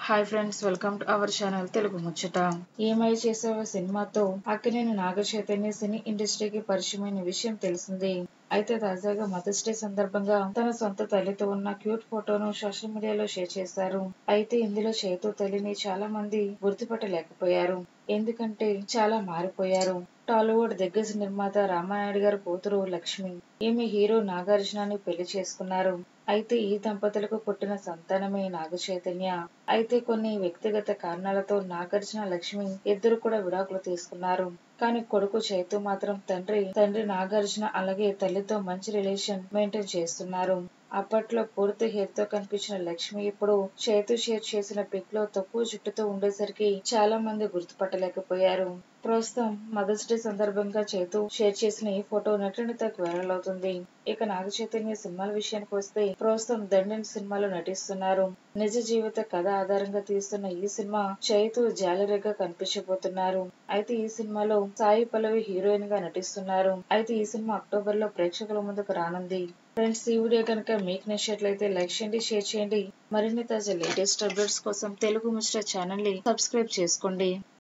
Hi friends, welcome to our channel Telugu ముచ్చట. EMI చేసేవ సినిమాతో అక్కినేని నాగ చైతన్య సినీ ఇండస్ట్రీకి పరిచయమైన విషయం తెలిసిందే. అయితే తాజాగా మదర్స్ డే సందర్భంగా తన సొంత తల్లితో ఉన్న క్యూట్ ఫోటోను సోషల్ మీడియాలో షేర్ చేశారు. అయితే ఇందులో చైతు తల్లిని చాలా మంది గుర్తుపట్టలేకపోయారు. ఎందుకంటే చాలా మారిపోయారు. టాలీవుడ్ దిగ్గజ నిర్మాత రామానాయుడు గారి కూతురు లక్ష్మి. ఈమె హీరో నాగార్జునని పెళ్లి చేసుకున్నారు. అయితే ఈ దంపతులకు పుట్టిన సంతానమే నాగ చైతన్య. అయితే కొన్ని వ్యక్తిగత కారణాలతో నాగార్జున లక్ష్మి ఇద్దరు కూడా విడాకులు తీసుకున్నారు. కానీ కొడుకు చైతు మాత్రం తండ్రి నాగార్జున అలాగే తల్లితో మంచి రిలేషన్ మెయింటైన్ చేస్తున్నారు. అప్పట్లో పూర్తి హెయిర్ తో కనిపించిన లక్ష్మి ఇప్పుడు చైతు షేర్ చేసిన పిక్ లో తక్కువ జుట్టుతో ఉండేసరికి చాలా మంది గుర్తుపట్టలేకపోయారు. ప్రస్తుతం మదర్స్ డే సందర్భంగా చైతు షేర్ చేసిన ఈ ఫోటో నటినతకు వైరల్ అవుతుంది. ఇక నాగ చైతన్య సినిమాల విషయానికి వస్తే ప్రస్తుతం దండన్ సినిమాలో నటిస్తున్నారు. నిజ జీవిత కథ ఆధారంగా తీస్తున్న ఈ సినిమా చైతు జాలరిగా కనిపించబోతున్నారు. అయితే ఈ సినిమాలో సాయి పల్లవి హీరోయిన్ గా నటిస్తున్నారు. అయితే ఈ సినిమా అక్టోబర్ లో ప్రేక్షకుల ముందుకు రానుంది. ఫ్రెండ్స్, ఈ వీడియో కనుక మీకు నచ్చినట్లయితే లైక్ చేయండి, షేర్ చేయండి. మరిన్ని తాజా లేటెస్ట్ అప్డేట్స్ కోసం తెలుగు ముచ్చట ఛానల్ ని సబ్స్క్రైబ్ చేసుకోండి.